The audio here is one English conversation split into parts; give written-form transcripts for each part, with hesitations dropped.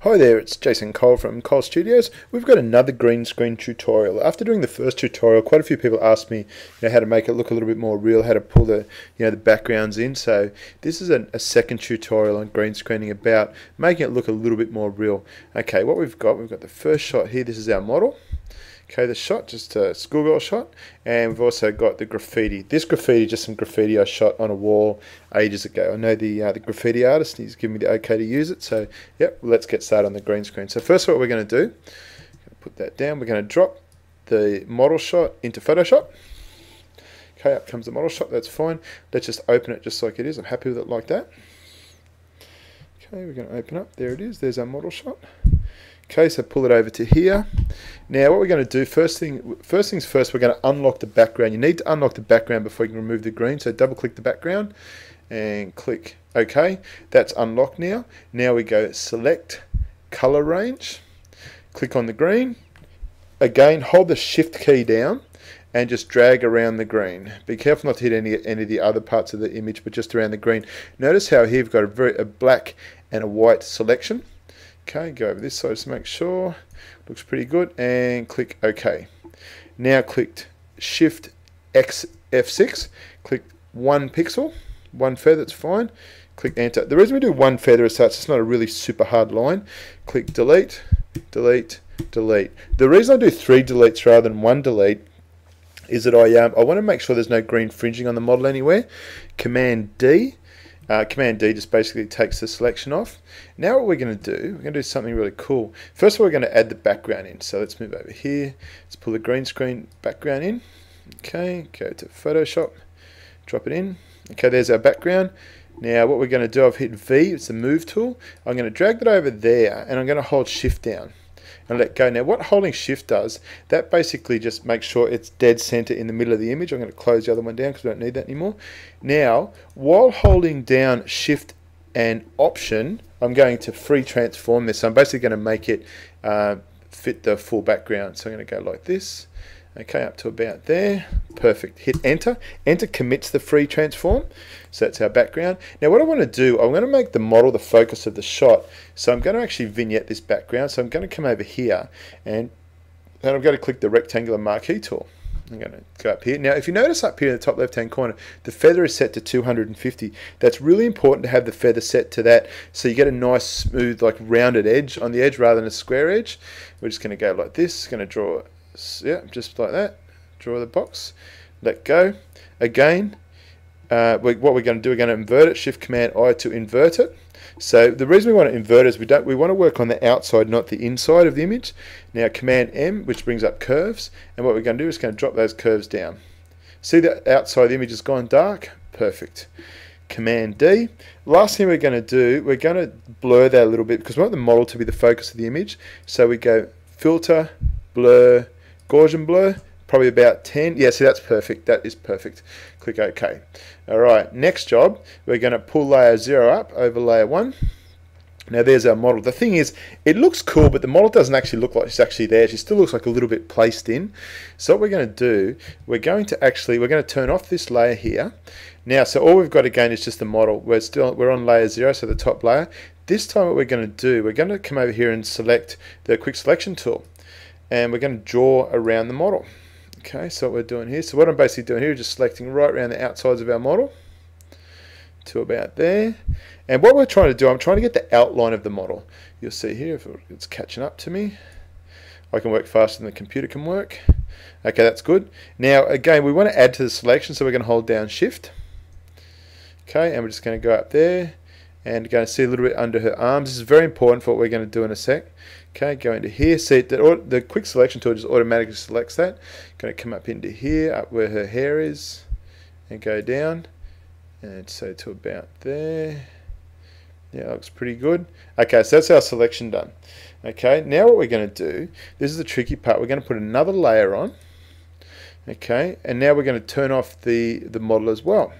Hi there, it's Jason Cole from Cole Studios. We've got another green screen tutorial. After doing the first tutorial, quite a few people asked me, how to make it look a little bit more real, how to pull the, the backgrounds in. So this is a second tutorial on green screening about making it look a little bit more real. Okay, what we've got the first shot here. This is our model. Okay, the shot, just a schoolgirl shot, and we've also got the graffiti. This graffiti, just some graffiti I shot on a wall ages ago. I know the graffiti artist, and he's given me the okay to use it, so yep, let's get started on the green screen. So first what we're going to do, put that down, we're going to drop the model shot into Photoshop. Okay, up comes the model shot, that's fine. Let's just open it just like it is. I'm happy with it like that. Okay, we're going to open up, there it is, there's our model shot. Okay, so pull it over to here. Now what we're going to do, first things first, we're going to unlock the background. You need to unlock the background before you can remove the green, so double click the background and click OK. That's unlocked now. Now we go select color range, click on the green. Again, hold the shift key down and just drag around the green. Be careful not to hit any of the other parts of the image, but just around the green. Notice how here we've got a black and a white selection. Okay, go over this side just to make sure. Looks pretty good. And click OK. Now click Shift X F6. Click 1 pixel, 1 feather, that's fine. Click Enter. The reason we do 1 feather is such it's not a really super hard line. Click Delete, Delete, Delete. The reason I do 3 deletes rather than 1 delete is that I want to make sure there's no green fringing on the model anywhere. Command D. Command D just basically takes the selection off. Now what we're going to do, we're going to do something really cool. First of all, we're going to add the background in. So let's move over here. Let's pull the green screen background in. Okay, go to Photoshop, drop it in. Okay, there's our background. Now what we're going to do, I've hit V, it's the move tool. I'm going to drag that over there and I'm going to hold shift down and let go. Now what holding shift does, that basically just makes sure it's dead center in the middle of the image. I'm going to close the other one down because we don't need that anymore. Now while holding down shift and option, I'm going to free transform this. So I'm basically going to make it fit the full background. So I'm going to go like this. Okay, up to about there. Perfect. Hit enter. Enter commits the free transform. So that's our background. Now what I want to do, I'm going to make the model the focus of the shot. So I'm going to actually vignette this background. So I'm going to come over here and I'm going to click the rectangular marquee tool. I'm going to go up here. Now if you notice up here in the top left hand corner, the feather is set to 250. That's really important to have the feather set to that so you get a nice smooth like rounded edge on the edge rather than a square edge. We're just going to go like this. Going to draw, yeah, just like that. Draw the box. Let go. Again, what we're going to do, we're going to invert it. Shift Command I to invert it. So the reason we want to invert it is we want to work on the outside, not the inside of the image. Now Command M, which brings up curves, and what we're going to do is going to drop those curves down. See the outside of the image has gone dark? Perfect. Command D. Last thing we're going to do, we're going to blur that a little bit because we want the model to be the focus of the image. So we go Filter, Blur, Gaussian blur, probably about 10. Yeah, see that's perfect. That is perfect. Click OK. Alright, next job, we're going to pull layer 0 up over layer 1. Now there's our model. The thing is, it looks cool, but the model doesn't actually look like she's actually there. She still looks like a little bit placed in. So what we're going to do, we're going to turn off this layer here. Now, so all we've got again is just the model. We're on layer 0, so the top layer. This time what we're going to do, we're going to come over here and select the quick selection tool. And we're going to draw around the model. Okay, so what we're doing here, so what I'm basically doing here is just selecting right around the outsides of our model to about there. And what we're trying to do, I'm trying to get the outline of the model. You'll see here, if it's catching up to me. I can work faster than the computer can work. Okay, that's good. Now, again, we want to add to the selection, so we're going to hold down Shift. Okay, and we're just going to go up there. And going to see a little bit under her arms. This is very important for what we're going to do in a sec. Okay, go into here. See the quick selection tool just automatically selects that. Going to come up into here, up where her hair is, and go down. And so to about there. Yeah, that looks pretty good. Okay, so that's our selection done. Okay, now what we're going to do, this is the tricky part. We're going to put another layer on. Okay, and now we're going to turn off the model as well.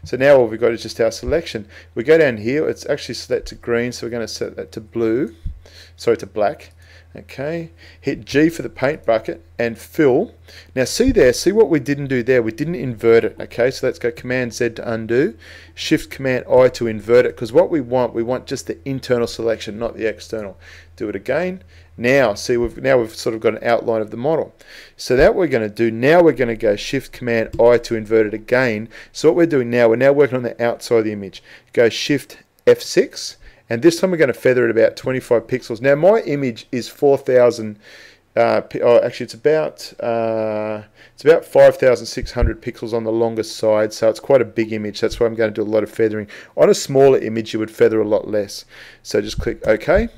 So now all we've got is just our selection. We go down here, it's actually set to green, so we're going to set that to blue, sorry, to black. Okay, hit G for the paint bucket and fill. Now see there, see what we didn't do there, we didn't invert it. Okay, so let's go Command Z to undo, Shift Command I to invert it, because what we want just the internal selection, not the external. Do it again. Now see, we've sort of got an outline of the model. So that we're going to do, now we're going to go Shift Command I to invert it again. So what we're doing now, we're now working on the outside of the image. Go Shift F6. And this time we're going to feather it about 25 pixels. Now my image is 4,000. Actually, it's about 5,600 pixels on the longest side, so it's quite a big image. That's why I'm going to do a lot of feathering. On a smaller image, you would feather a lot less. So just click OK.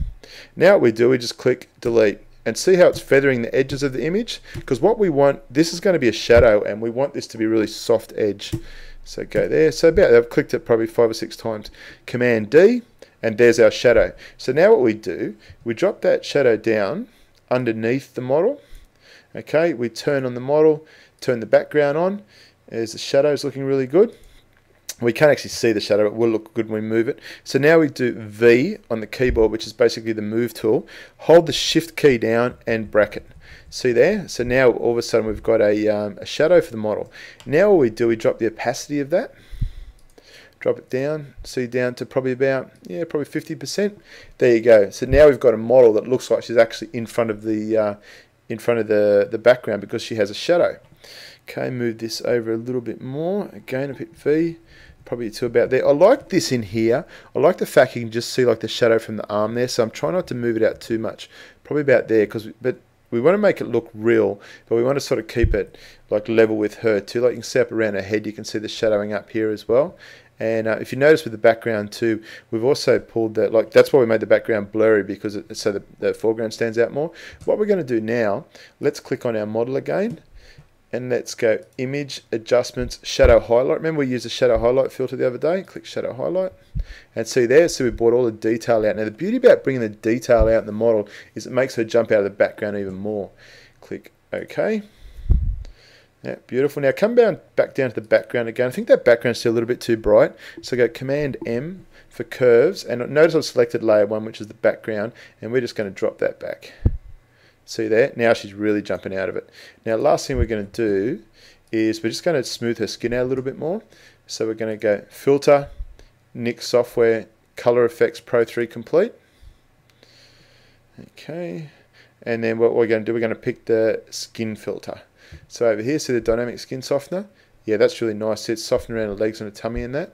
Now what we do, we just click Delete. And see how it's feathering the edges of the image? Because what we want, this is going to be a shadow, and we want this to be really soft edge. So go there. So I've clicked it probably 5 or 6 times. Command D. And there's our shadow. So now what we do, we drop that shadow down underneath the model. Okay, we turn on the model, turn the background on. There's the shadows looking really good. We can't actually see the shadow, but it will look good when we move it. So now we do V on the keyboard, which is basically the move tool. Hold the Shift key down and bracket. See there? So now all of a sudden we've got a shadow for the model. Now what we do, we drop the opacity of that. Drop it down, see down to probably about, probably 50%. There you go. So now we've got a model that looks like she's actually in front of the background because she has a shadow. Okay, move this over a little bit more. Again, a bit V, probably to about there. I like this in here. I like the fact you can just see like the shadow from the arm there. So I'm trying not to move it out too much. Probably about there, but we want to make it look real, but we want to sort of keep it like level with her too. Like you can see up around her head, you can see the shadowing up here as well. And if you notice with the background too, we've also pulled that, like that's why we made the background blurry, because so the foreground stands out more. What we're going to do now, let's click on our model again, and let's go Image, Adjustments, Shadow Highlight. Remember we used the Shadow Highlight filter the other day? Click Shadow Highlight, and see there, so we brought all the detail out. Now the beauty about bringing the detail out in the model is it makes her jump out of the background even more. Click OK. Yeah, beautiful. Now come back down to the background again. I think that background's still a little bit too bright. So go Command M for curves. And notice I've selected layer 1, which is the background. And we're just going to drop that back. See there? Now she's really jumping out of it. Now last thing we're going to do is we're just going to smooth her skin out a little bit more. So we're going to go Filter, Nik Software, Color Effects Pro 3 Complete. Okay. And then what we're going to do, we're going to pick the skin filter. So over here, see the dynamic skin softener? Yeah, that's really nice. It's softening around the legs and the tummy in that.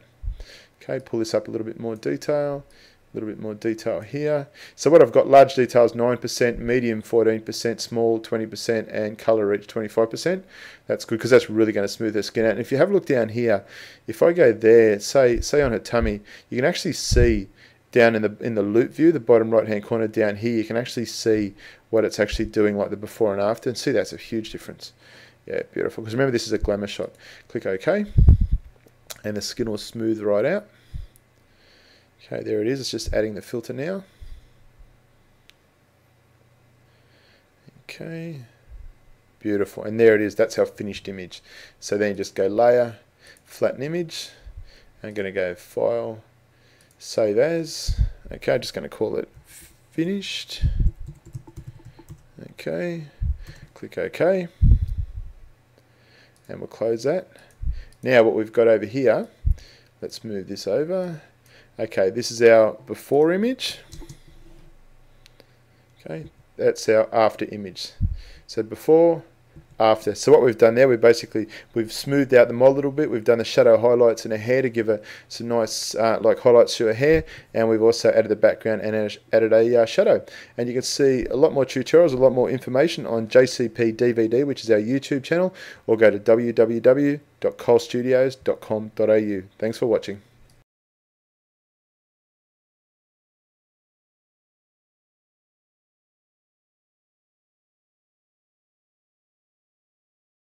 Okay, pull this up a little bit more detail. A little bit more detail here. So what I've got, large details 9%, medium 14%, small 20%, and color reach 25%. That's good because that's really going to smooth her skin out. And if you have a look down here, if I go there, say on her tummy, you can actually see down in the loop view, the bottom right hand corner down here, you can actually see what it's actually doing, like the before and after, and see that's a huge difference. Yeah, beautiful. Because remember, this is a glamour shot. Click OK, and the skin will smooth right out. Okay, there it is. It's just adding the filter now. Okay, beautiful. And there it is. That's our finished image. So then you just go Layer, Flatten Image. I'm going to go File, Save As. Okay, I'm just going to call it Finished. Okay, click OK. And we'll close that. Now what we've got over here, let's move this over. Okay, this is our before image. Okay, that's our after image. So before, after. So what we've done there, we've smoothed out the model a little bit. We've done the shadow highlights in her hair to give her some nice like highlights to her hair, and we've also added the background and added a shadow. And you can see a lot more tutorials, a lot more information on JCP DVD, which is our YouTube channel, or go to www.colestudios.com.au. Thanks for watching.